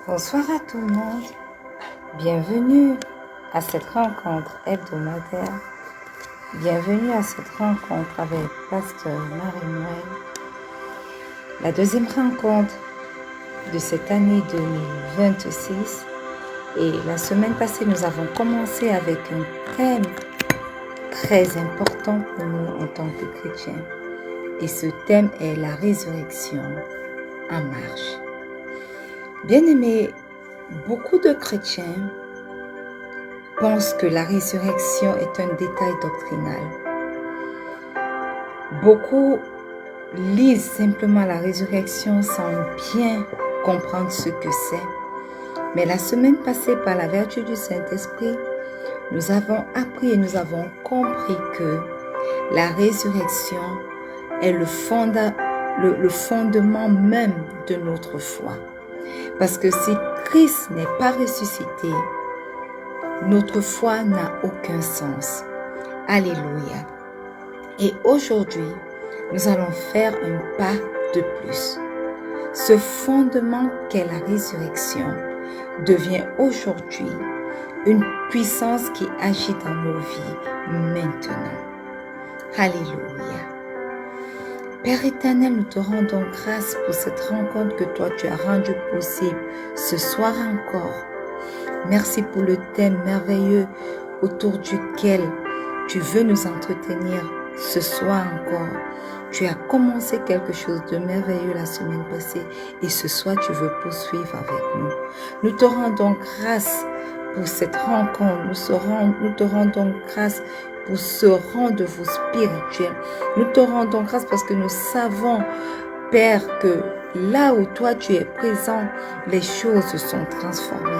Bonsoir à tout le monde, bienvenue à cette rencontre hebdomadaire, bienvenue à cette rencontre avec Pasteur Marie-Noël, la deuxième rencontre de cette année 2026 et la semaine passée nous avons commencé avec un thème très important pour nous en tant que chrétiens et ce thème est la résurrection en marche. Bien-aimés, beaucoup de chrétiens pensent que la résurrection est un détail doctrinal. Beaucoup lisent simplement la résurrection sans bien comprendre ce que c'est. Mais la semaine passée, par la vertu du Saint-Esprit, nous avons appris et nous avons compris que la résurrection est le fondement même de notre foi. Parce que si Christ n'est pas ressuscité, notre foi n'a aucun sens. Alléluia. Et aujourd'hui, nous allons faire un pas de plus. Ce fondement qu'est la résurrection devient aujourd'hui une puissance qui agit dans nos vies maintenant. Alléluia. Père éternel, nous te rendons grâce pour cette rencontre que toi tu as rendue possible ce soir encore. Merci pour le thème merveilleux autour duquel tu veux nous entretenir ce soir encore. Tu as commencé quelque chose de merveilleux la semaine passée et ce soir tu veux poursuivre avec nous. Nous te rendons grâce pour cette rencontre. Nous te rendons grâce pour ce rendez-vous spirituel. Nous te rendons grâce parce que nous savons, Père, que là où toi tu es présent, les choses se sont transformées.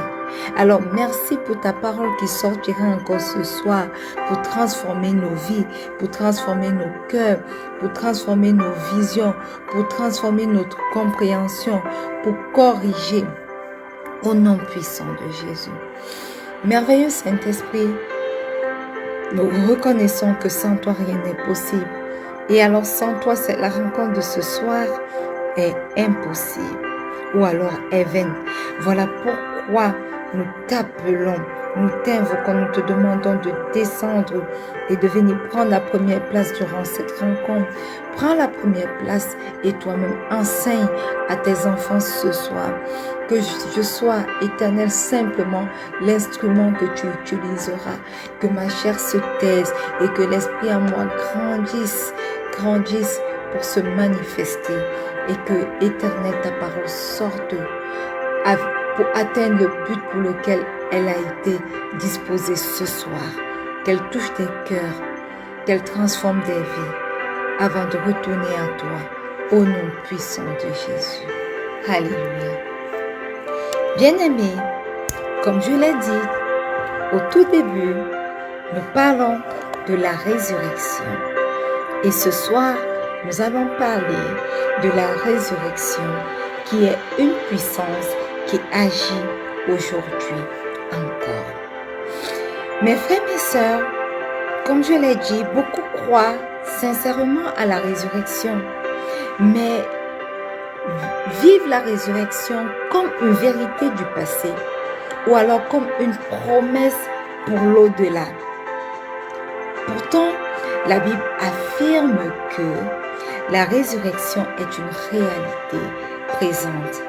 Alors merci pour ta parole qui sortira encore ce soir pour transformer nos vies, pour transformer nos cœurs, pour transformer nos visions, pour transformer notre compréhension, pour corriger au nom puissant de Jésus. Merveilleux Saint-Esprit, nous reconnaissons que sans toi rien n'est possible. Et alors sans toi, la rencontre de ce soir est impossible. Ou alors est vaine. Voilà pourquoi nous t'appelons, nous t'invoquons, nous te demandons de descendre et de venir prendre la première place durant cette rencontre. Prends la première place et toi-même enseigne à tes enfants ce soir. Que je sois, Éternel, simplement l'instrument que tu utiliseras. Que ma chair se taise et que l'esprit en moi grandisse pour se manifester. Et que, Éternel, ta parole sorte pour atteindre le but pour lequel elle a été disposée ce soir. Qu'elle touche des cœurs, qu'elle transforme des vies avant de retourner à toi au nom puissant de Jésus. Alléluia. Bien-aimés, comme je l'ai dit au tout début, nous parlons de la résurrection. Et ce soir, nous allons parler de la résurrection qui est une puissance qui agit aujourd'hui encore. Mes frères et sœurs, comme je l'ai dit, beaucoup croient sincèrement à la résurrection, mais vivent la résurrection comme une vérité du passé ou alors comme une promesse pour l'au-delà. Pourtant, la Bible affirme que la résurrection est une réalité présente.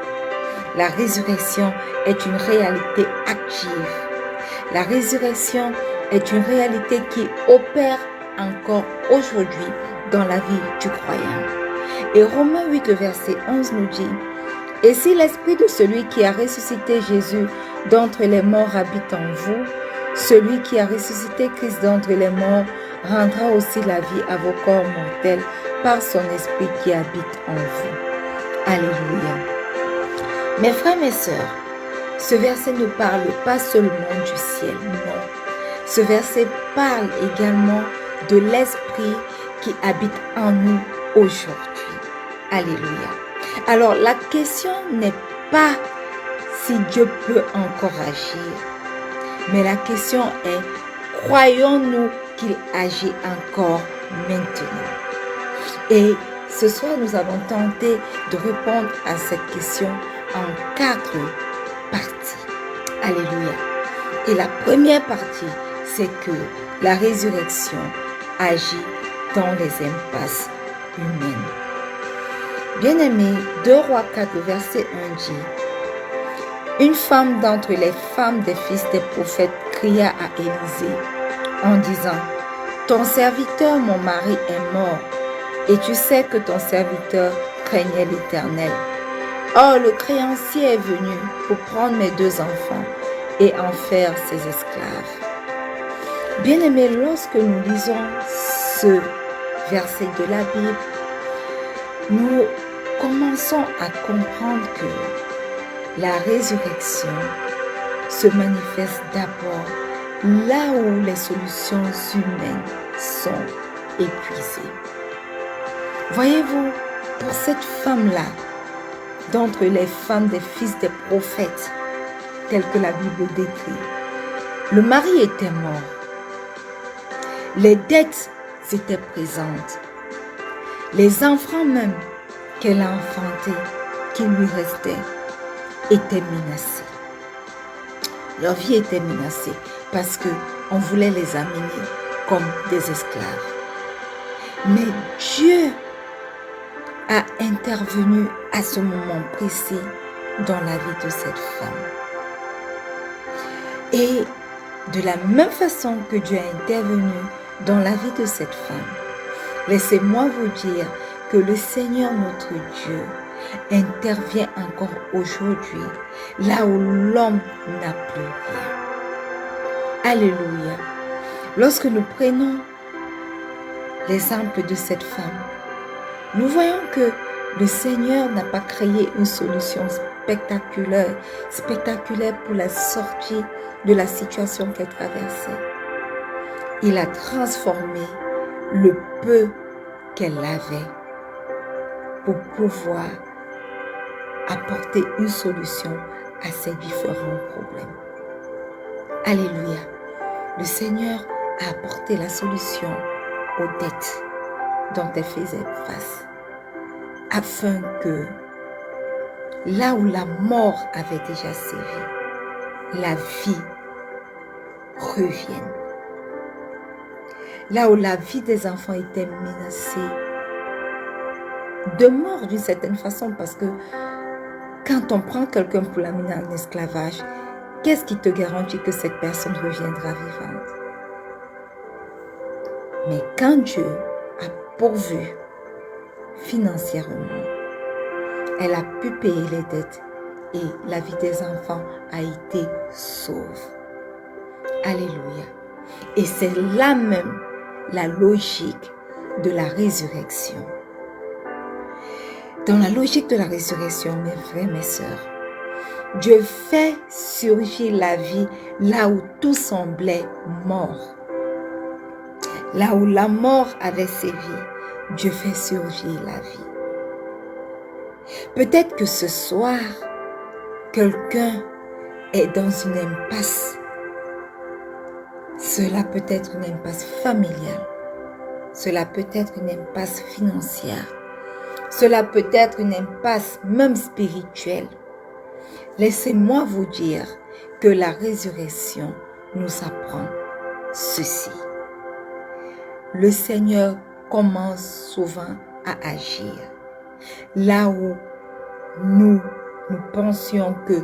La résurrection est une réalité active. La résurrection est une réalité qui opère encore aujourd'hui dans la vie du croyant. Et Romains 8, le verset 11 nous dit « Et si l'esprit de celui qui a ressuscité Jésus d'entre les morts habite en vous, celui qui a ressuscité Christ d'entre les morts rendra aussi la vie à vos corps mortels par son esprit qui habite en vous. » Alléluia. Mes frères, mes sœurs, ce verset ne parle pas seulement du ciel, non. Ce verset parle également de l'esprit qui habite en nous aujourd'hui. Alléluia. Alors, la question n'est pas si Dieu peut encore agir, mais la question est, croyons-nous qu'il agit encore maintenant? Et ce soir, nous allons tenter de répondre à cette question en 4 parties. Alléluia. Et la première partie, c'est que la résurrection agit dans les impasses humaines. Bien-aimé, 2 Rois 4, verset 1 dit: Une femme d'entre les femmes des fils des prophètes cria à Élisée en disant: Ton serviteur, mon mari, est mort, et tu sais que ton serviteur craignait l'Éternel. Or, le créancier est venu pour prendre mes 2 enfants et en faire ses esclaves. Bien-aimés, lorsque nous lisons ce verset de la Bible, nous commençons à comprendre que la résurrection se manifeste d'abord là où les solutions humaines sont épuisées. Voyez-vous, pour cette femme-là, d'entre les femmes des fils des prophètes, telles que la Bible décrit, le mari était mort. Les dettes étaient présentes. Les enfants même qu'elle a enfantés, qui lui restaient, étaient menacés. Leur vie était menacée parce qu'on voulait les amener comme des esclaves. Mais Dieu a intervenu à ce moment précis dans la vie de cette femme. Et de la même façon que Dieu a intervenu dans la vie de cette femme, laissez-moi vous dire que le Seigneur notre Dieu intervient encore aujourd'hui, là où l'homme n'a plus rien. Alléluia. Lorsque nous prenons l'exemple de cette femme, nous voyons que le Seigneur n'a pas créé une solution spectaculaire pour la sortie de la situation qu'elle traversait. Il a transformé le peu qu'elle avait pour pouvoir apporter une solution à ces différents problèmes. Alléluia. Le Seigneur a apporté la solution aux dettes dont elle faisait face, afin que là où la mort avait déjà sévi, la vie revienne. Là où la vie des enfants était menacée de mort d'une certaine façon, parce que quand on prend quelqu'un pour l'amener en esclavage, qu'est-ce qui te garantit que cette personne reviendra vivante? Mais quand Dieu a pourvu financièrement, elle a pu payer les dettes et la vie des enfants a été sauve. Alléluia. Et c'est là même la logique de la résurrection. Dans la logique de la résurrection, mes frères, mes sœurs, Dieu fait surgir la vie là où tout semblait mort. Là où la mort avait sévi, Dieu fait surgir la vie. Peut-être que ce soir, quelqu'un est dans une impasse. Cela peut être une impasse familiale. Cela peut être une impasse financière. Cela peut être une impasse même spirituelle. Laissez-moi vous dire que la résurrection nous apprend ceci. Le Seigneur commence souvent à agir. Là où nous pensions que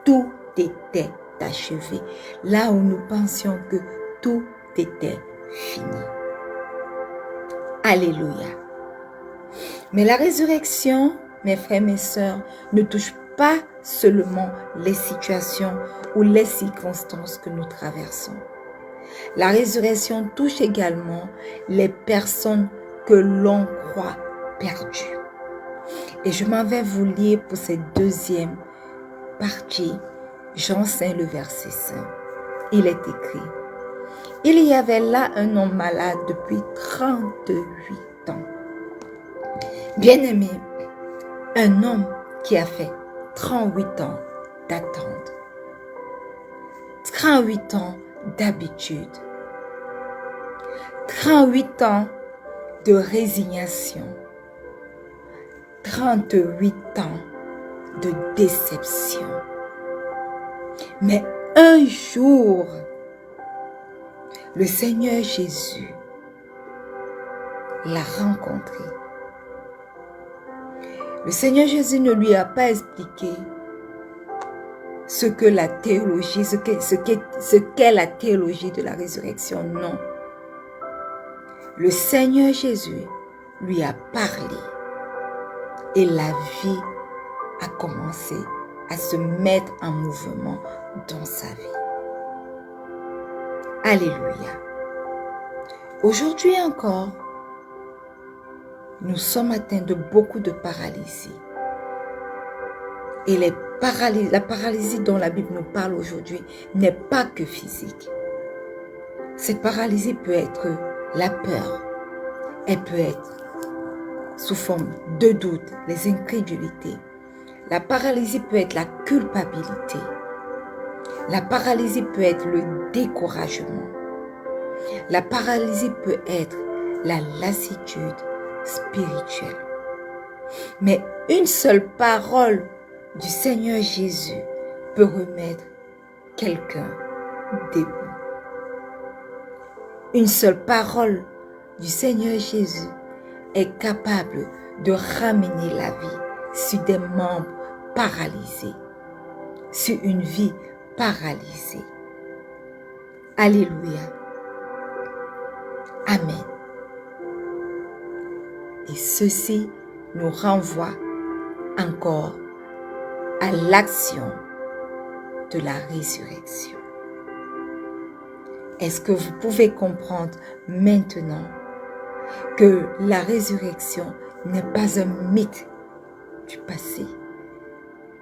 tout était achevé. Là où nous pensions que tout était fini. Alléluia. Mais la résurrection, mes frères, mes sœurs, ne touche pas seulement les situations ou les circonstances que nous traversons. La résurrection touche également les personnes que l'on croit perdues. Et je m'en vais vous lire pour cette deuxième partie, Jean 5, le verset 5. Il est écrit: il y avait là un homme malade depuis 38 ans. Bien-aimé, un homme qui a fait 38 ans d'attente, 38 ans d'habitude, 38 ans de résignation, 38 ans de déception. Mais un jour, le Seigneur Jésus l'a rencontré. Le Seigneur Jésus ne lui a pas expliqué ce qu'est la théologie de la résurrection, non. Le Seigneur Jésus lui a parlé et la vie a commencé à se mettre en mouvement dans sa vie. Alléluia. Aujourd'hui encore, nous sommes atteints de beaucoup de paralysie. Et la paralysie dont la Bible nous parle aujourd'hui n'est pas que physique. Cette paralysie peut être la peur. Elle peut être sous forme de doute, les incrédulités. La paralysie peut être la culpabilité. La paralysie peut être le découragement. La paralysie peut être la lassitude spirituelle. Mais une seule parole du Seigneur Jésus peut remettre quelqu'un debout. Une seule parole du Seigneur Jésus est capable de ramener la vie sur des membres paralysés, sur une vie paralysée. Alléluia. Amen. Et ceci nous renvoie encore à l'action de la résurrection. Est-ce que vous pouvez comprendre maintenant que la résurrection n'est pas un mythe du passé?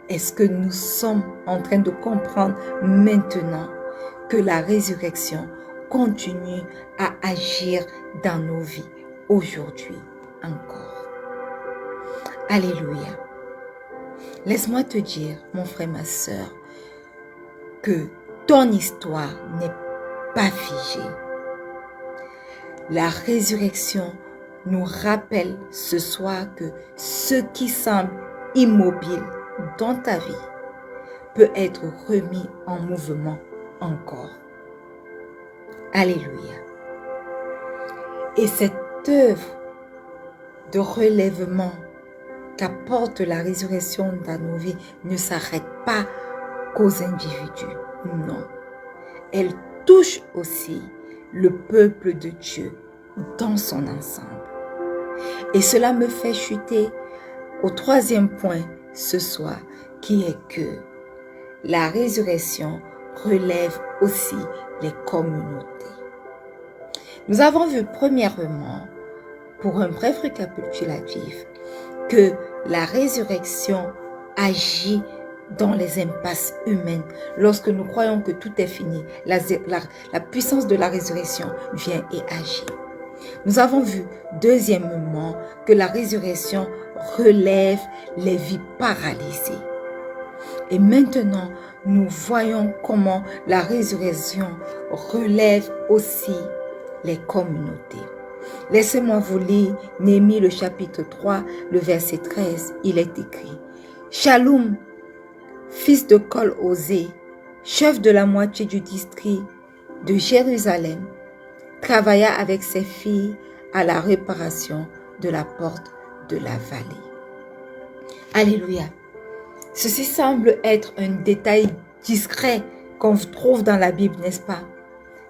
Est-ce que nous sommes en train de comprendre maintenant que la résurrection continue à agir dans nos vies aujourd'hui encore? Alléluia. Laisse-moi te dire, mon frère, ma soeur, que ton histoire n'est pas figée. La résurrection nous rappelle ce soir que ce qui semble immobile dans ta vie peut être remis en mouvement encore. Alléluia. Et cette œuvre de relèvement qu'apporte la résurrection dans nos vies ne s'arrête pas qu'aux individus. Non. Elle touche aussi le peuple de Dieu dans son ensemble. Et cela me fait chuter au troisième point ce soir, qui est que la résurrection relève aussi les communautés. Nous avons vu premièrement, pour un bref récapitulatif, que la résurrection agit dans les impasses humaines. Lorsque nous croyons que tout est fini, la puissance de la résurrection vient et agit. Nous avons vu deuxièmement que la résurrection relève les vies paralysées. Et maintenant, nous voyons comment la résurrection relève aussi les communautés. Laissez-moi vous lire Néhémie le chapitre 3, le verset 13. Il est écrit: Shallum, fils de Col-Osé, chef de la moitié du district de Jérusalem, travailla avec ses filles à la réparation de la porte de la vallée. Alléluia. Ceci semble être un détail discret qu'on trouve dans la Bible, n'est-ce pas?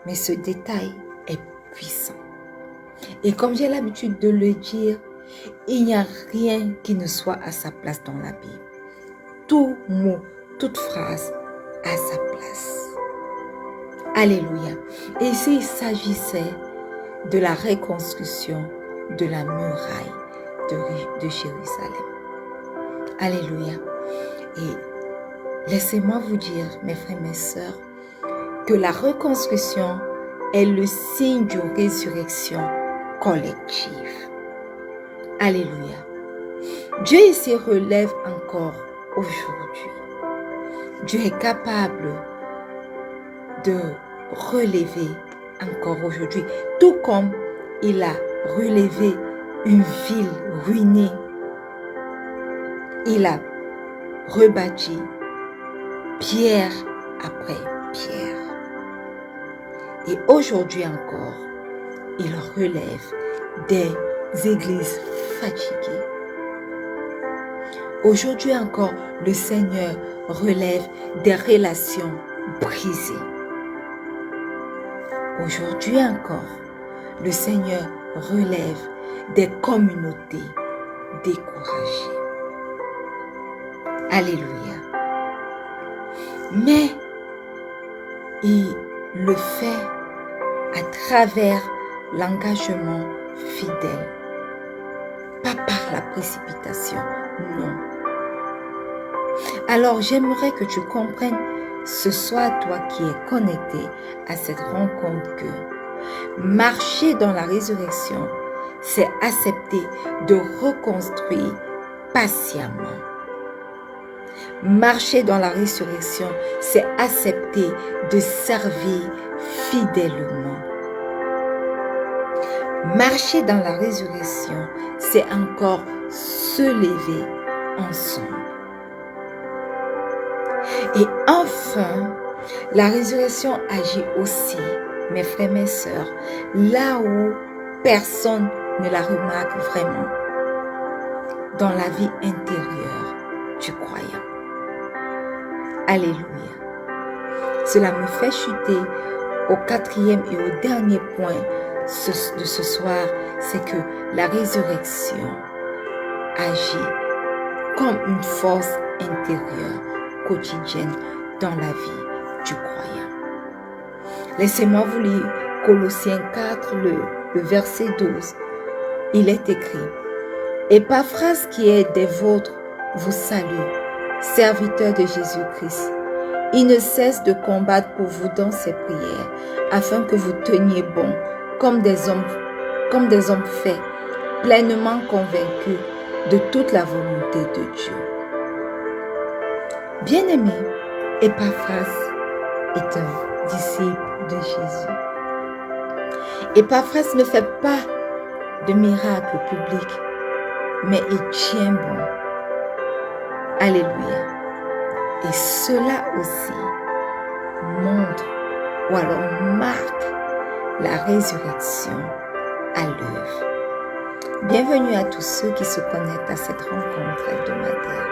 Mais ce détail est puissant. Et comme j'ai l'habitude de le dire, il n'y a rien qui ne soit à sa place dans la Bible. Tout mot, toute phrase à sa place. Alléluia. Et ici, il s'agissait de la reconstruction de la muraille de Jérusalem. Alléluia. Et laissez-moi vous dire, mes frères, mes sœurs, que la reconstruction est le signe d'une résurrection collective. Alléluia. Dieu ici relève encore aujourd'hui. Dieu est capable de relever encore aujourd'hui, tout comme il a relevé une ville ruinée. Il a rebâti pierre après pierre. Et aujourd'hui encore, il relève des églises fatiguées. Aujourd'hui encore, le Seigneur relève des relations brisées. Aujourd'hui encore, le Seigneur relève des communautés découragées. Alléluia. Mais il le fait à travers l'engagement fidèle. Pas par la précipitation, non. Alors j'aimerais que tu comprennes ce soir, toi qui es connecté à cette rencontre, que marcher dans la résurrection, c'est accepter de reconstruire patiemment. Marcher dans la résurrection, c'est accepter de servir fidèlement. Marcher dans la résurrection, c'est encore se lever ensemble. Et enfin, la résurrection agit aussi, mes frères, mes sœurs, là où personne ne la remarque vraiment, dans la vie intérieure du croyant. Alléluia. Cela me fait chuter au quatrième et au dernier point de ce soir, c'est que la résurrection agit comme une force intérieure quotidienne dans la vie du croyant. Laissez-moi vous lire Colossiens 4, le verset 12. Il est écrit: Épaphrase qui est des vôtres vous salue, serviteur de Jésus-Christ. Il ne cesse de combattre pour vous dans ses prières, afin que vous teniez bon, comme des hommes faits, pleinement convaincus de toute la volonté de Dieu. Bien-aimé, Épaphrase est un disciple de Jésus. Épaphrase ne fait pas de miracles publics, mais il tient bon. Alléluia. Et cela aussi montre ou alors marque la résurrection à l'œuvre. Bienvenue à tous ceux qui se connectent à cette rencontre hebdomadaire.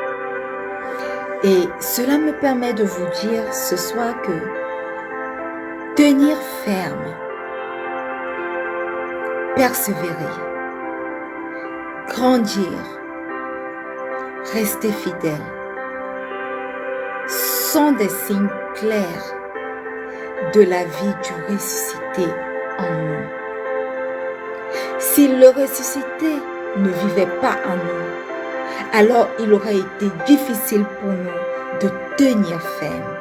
Et cela me permet de vous dire ce soir que tenir ferme, persévérer, grandir, rester fidèle sont des signes clairs de la vie du ressuscité en nous. Si le ressuscité ne vivait pas en nous, alors il aurait été difficile pour nous de tenir ferme.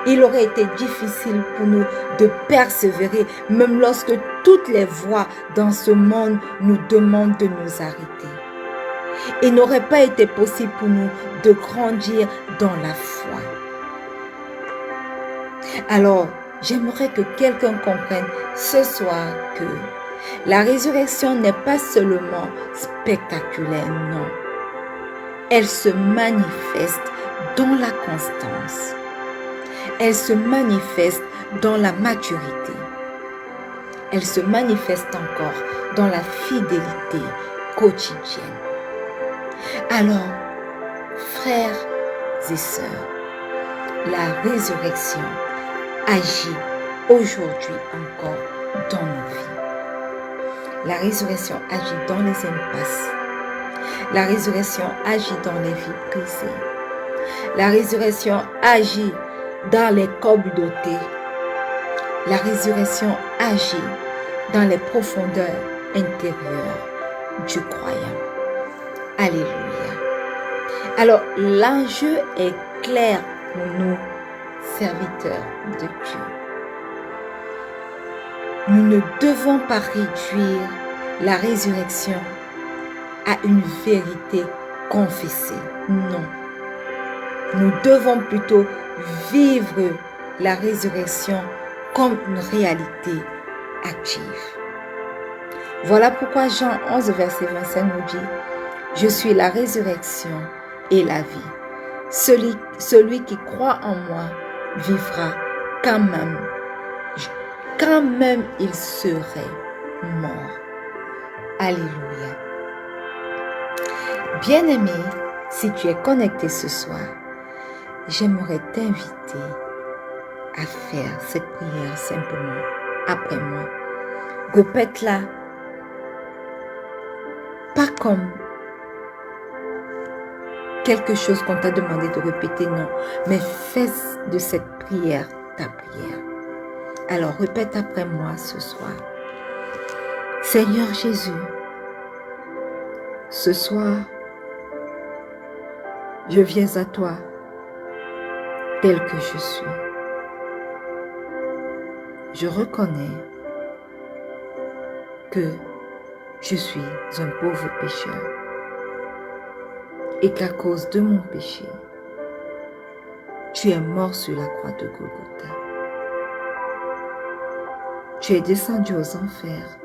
Il aurait été difficile pour nous de persévérer, même lorsque toutes les voix dans ce monde nous demandent de nous arrêter. Il n'aurait pas été possible pour nous de grandir dans la foi. Alors, j'aimerais que quelqu'un comprenne ce soir que la résurrection n'est pas seulement spectaculaire, non. Elle se manifeste dans la constance. Elle se manifeste dans la maturité. Elle se manifeste encore dans la fidélité quotidienne. Alors, frères et sœurs, la résurrection agit aujourd'hui encore dans nos vies. La résurrection agit dans les impasses. La résurrection agit dans les vies brisées. La résurrection agit dans les communautés. La résurrection agit dans les profondeurs intérieures du croyant. Alléluia. Alors, l'enjeu est clair pour nous, serviteurs de Dieu. Nous ne devons pas réduire la résurrection à une vérité confessée. Non. Nous devons plutôt vivre la résurrection comme une réalité active. Voilà pourquoi Jean 11, verset 25 nous dit: Je suis la résurrection et la vie. Celui qui croit en moi, vivra quand même il serait mort. Alléluia. Bien-aimé, si tu es connecté ce soir, j'aimerais t'inviter à faire cette prière simplement après moi. Répète-la, pas comme quelque chose qu'on t'a demandé de répéter, non, mais fais de cette prière ta prière. Alors répète après moi ce soir. Seigneur Jésus, ce soir, je viens à toi tel que je suis. Je reconnais que je suis un pauvre pécheur et qu'à cause de mon péché, tu es mort sur la croix de Golgotha. Tu es descendu aux enfers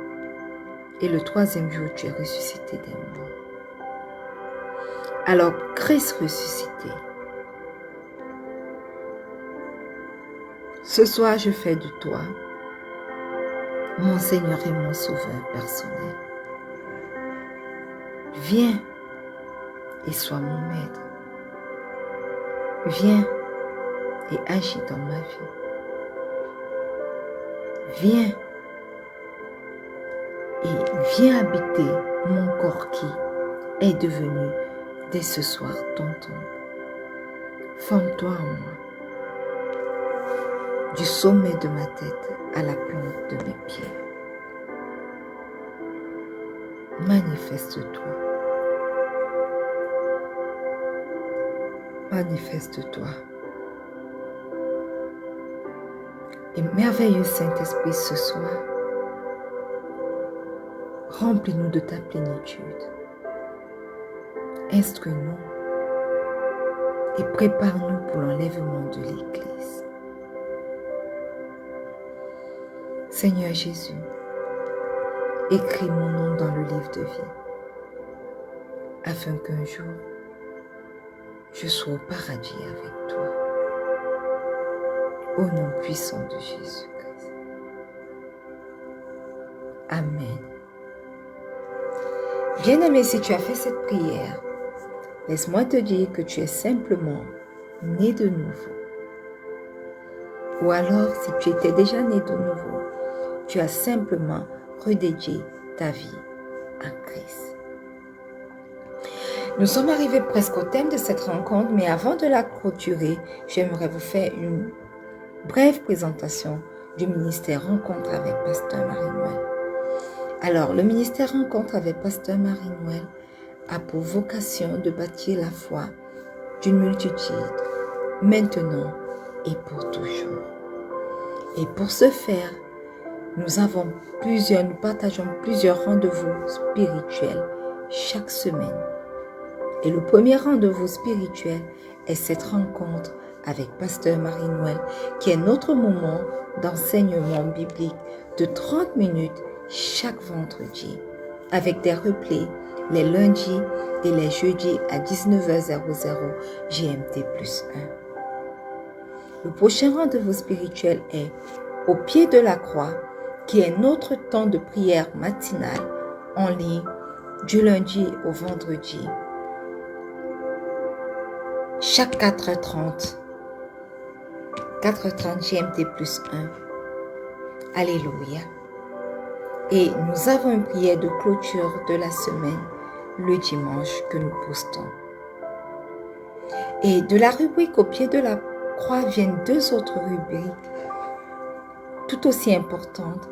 et le troisième jour, tu es ressuscité des morts. Alors, Christ ressuscité, ce soir, je fais de toi mon Seigneur et mon Sauveur personnel. Viens et sois mon maître. Viens et agis dans ma vie. Viens et viens habiter mon corps qui est devenu dès ce soir ton tombe. Forme-toi en moi, du sommet de ma tête à la plante de mes pieds. Manifeste-toi. Manifeste-toi. Et merveilleux Saint-Esprit, ce soir, remplis-nous de ta plénitude. Instruis-nous et prépare-nous pour l'enlèvement de l'Église. Seigneur Jésus, écris mon nom dans le livre de vie, afin qu'un jour, je sois au paradis avec toi. Au nom puissant de Jésus-Christ. Amen. Bien-aimé, si tu as fait cette prière, laisse-moi te dire que tu es simplement né de nouveau. Ou alors, si tu étais déjà né de nouveau, tu as simplement redédié ta vie à Christ. Nous sommes arrivés presque au thème de cette rencontre, mais avant de la clôturer, j'aimerais vous faire une brève présentation du ministère Rencontre avec Pasteur Marie-Noël. Alors, le ministère Rencontre avec Pasteur Marie-Noël a pour vocation de bâtir la foi d'une multitude, maintenant et pour toujours. Et pour ce faire, nous partageons plusieurs rendez-vous spirituels chaque semaine. Et le premier rendez-vous spirituel est cette rencontre avec Pasteur Marie-Noël, qui est notre moment d'enseignement biblique de 30 minutes chaque vendredi, avec des replays les lundis et les jeudis à 19h00 GMT+1. Le prochain rendez-vous spirituel est au pied de la croix, qui est notre temps de prière matinale en ligne du lundi au vendredi, chaque 4h30 GMT+1. Alléluia. Et nous avons une prière de clôture de la semaine le dimanche que nous postons. Et de la rubrique au pied de la croix viennent deux autres rubriques tout aussi importantes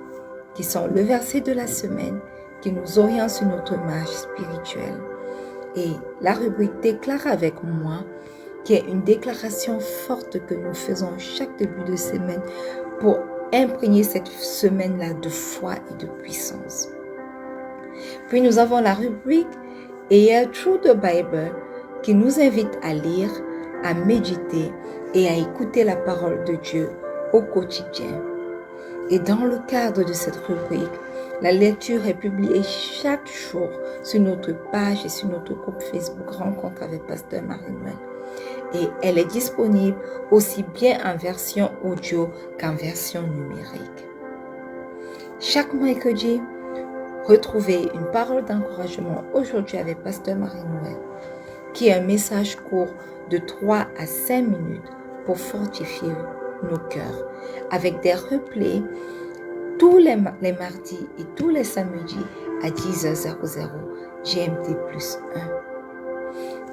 qui sont le verset de la semaine qui nous oriente sur notre marche spirituelle et la rubrique déclare avec moi qui est une déclaration forte que nous faisons chaque début de semaine pour imprégner cette semaine-là de foi et de puissance. Puis nous avons la rubrique A Through the Bible qui nous invite à lire, à méditer et à écouter la parole de Dieu au quotidien. Et dans le cadre de cette rubrique, la lecture est publiée chaque jour sur notre page et sur notre groupe Facebook Rencontre avec Pasteur Marie-Noël. et elle est disponible aussi bien en version audio qu'en version numérique. Chaque mercredi, retrouvez une parole d'encouragement aujourd'hui avec Pasteur Marie-Noël, qui est un message court de 3 à 5 minutes pour fortifier nos cœurs, avec des replays tous les mardis et tous les samedis à 10h00 GMT+1.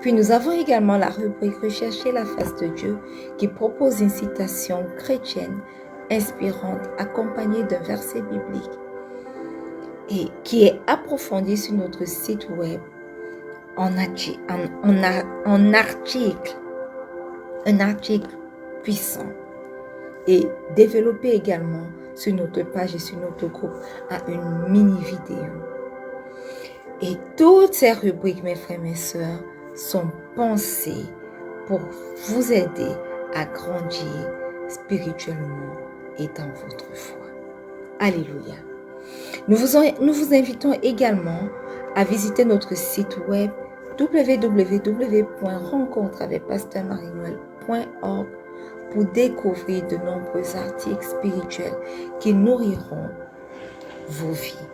Puis nous avons également la rubrique Rechercher la face de Dieu qui propose une citation chrétienne inspirante accompagnée d'un verset biblique et qui est approfondie sur notre site web en article, un article puissant et développé également sur notre page et sur notre groupe à une mini vidéo. Et toutes ces rubriques, mes frères et mes sœurs, sont pensées pour vous aider à grandir spirituellement et dans votre foi. Alléluia. Nous vous invitons également à visiter notre site web www.rencontreavecpasteurmarienoël.org pour découvrir de nombreux articles spirituels qui nourriront vos vies.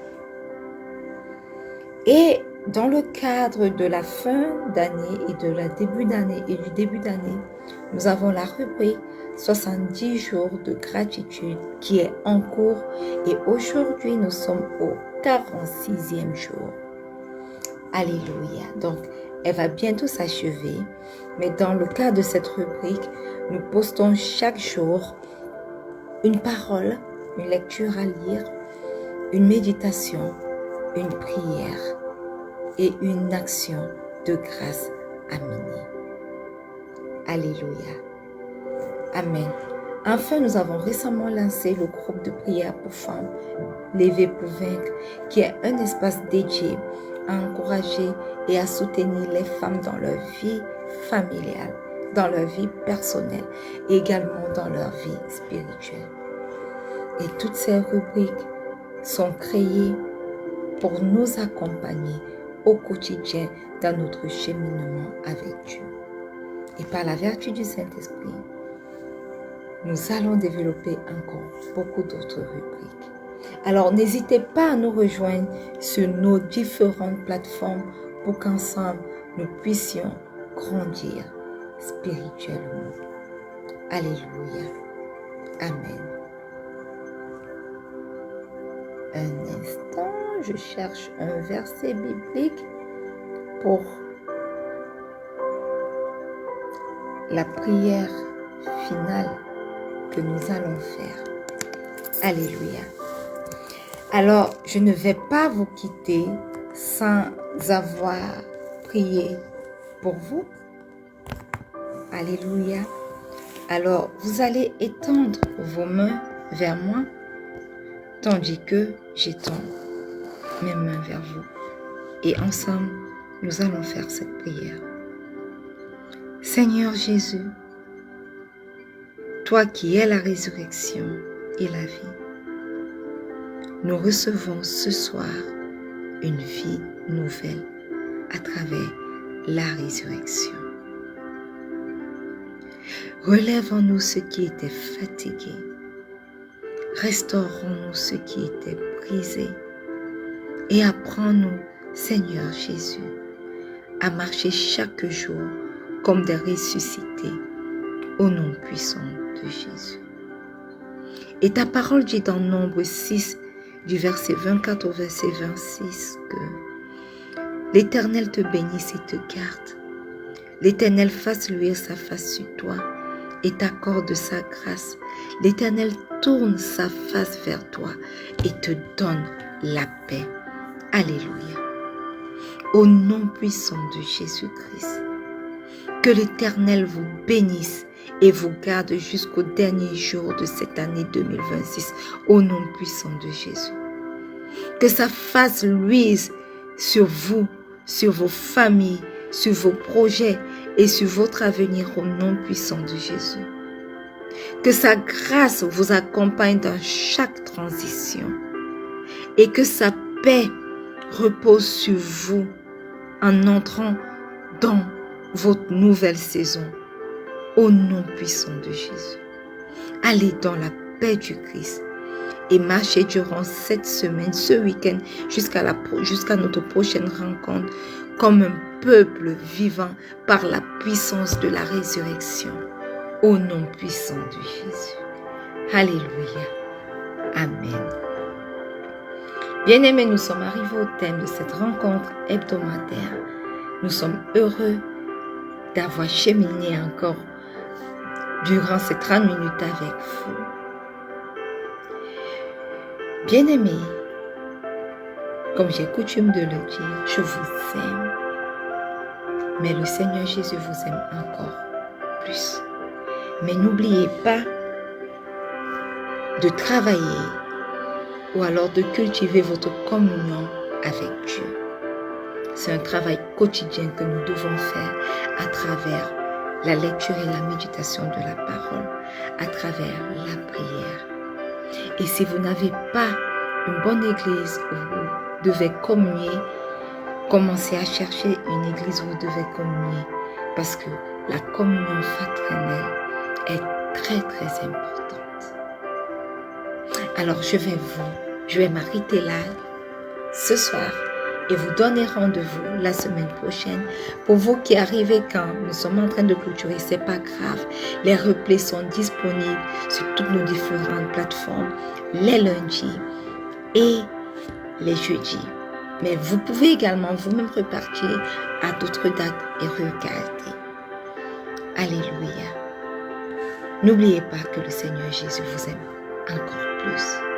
Et dans le cadre de la fin d'année et du début d'année, nous avons la rubrique 70 jours de gratitude qui est en cours et aujourd'hui nous sommes au 46e jour. Alléluia. Donc, elle va bientôt s'achever, mais dans le cadre de cette rubrique, nous postons chaque jour une parole, une lecture à lire, une méditation, une prière et une action de grâce à mener. Alléluia. Amen. Enfin, nous avons récemment lancé le groupe de prière pour femmes, Lever pour vaincre, qui est un espace dédié à encourager et à soutenir les femmes dans leur vie familiale, dans leur vie personnelle et également dans leur vie spirituelle. Et toutes ces rubriques sont créées pour nous accompagner au quotidien dans notre cheminement avec Dieu. Et par la vertu du Saint-Esprit, nous allons développer encore beaucoup d'autres rubriques. Alors, n'hésitez pas à nous rejoindre sur nos différentes plateformes pour qu'ensemble, nous puissions grandir spirituellement. Alléluia. Amen. Un instant, je cherche un verset biblique pour la prière finale que nous allons faire. Alléluia. Alors, je ne vais pas vous quitter sans avoir prié pour vous. Alléluia. Alors, vous allez étendre vos mains vers moi, tandis que j'étends mes mains vers vous. Et ensemble, nous allons faire cette prière. Seigneur Jésus, toi qui es la résurrection et la vie, nous recevons ce soir une vie nouvelle à travers la résurrection. Relève en nous ce qui était fatigué, restaure en nous ce qui était brisé et apprends-nous, Seigneur Jésus, à marcher chaque jour comme des ressuscités au nom puissant de Jésus. Et ta parole dit dans Nombre 6, du verset 24 au verset 26, que l'Éternel te bénisse et te garde. L'Éternel fasse luire sa face sur toi et t'accorde sa grâce. L'Éternel tourne sa face vers toi et te donne la paix. Alléluia. Au nom puissant de Jésus-Christ, que l'Éternel vous bénisse et vous garde jusqu'au dernier jour de cette année 2026, au nom puissant de Jésus. Que sa face luise sur vous, sur vos familles, sur vos projets et sur votre avenir au nom puissant de Jésus. Que sa grâce vous accompagne dans chaque transition et que sa paix repose sur vous en entrant dans votre nouvelle saison Au nom puissant de Jésus. Allez dans la paix du Christ et marchez durant cette semaine, ce week-end, jusqu'à notre prochaine rencontre, comme un peuple vivant par la puissance de la résurrection. Au nom puissant de Jésus. Alléluia. Amen. Bien-aimés, nous sommes arrivés au thème de cette rencontre hebdomadaire. Nous sommes heureux d'avoir cheminé encore durant ces 30 minutes avec vous. Bien-aimés, comme j'ai coutume de le dire, je vous aime. Mais le Seigneur Jésus vous aime encore plus. Mais n'oubliez pas de travailler ou alors de cultiver votre communion avec Dieu. C'est un travail quotidien que nous devons faire à travers la lecture et la méditation de la parole, à travers la prière. Et si vous n'avez pas une bonne église où vous devez communier, commencez à chercher une église où vous devez communier, parce que la communion fraternelle est très très importante. Alors je vais m'arrêter là ce soir et vous donner rendez-vous la semaine prochaine. Pour vous qui arrivez quand nous sommes en train de clôturer, c'est pas grave. Les replays sont disponibles sur toutes nos différentes plateformes les lundis et les jeudis. Mais vous pouvez également vous-même repartir à d'autres dates et regarder. Alléluia. N'oubliez pas que le Seigneur Jésus vous aime encore plus.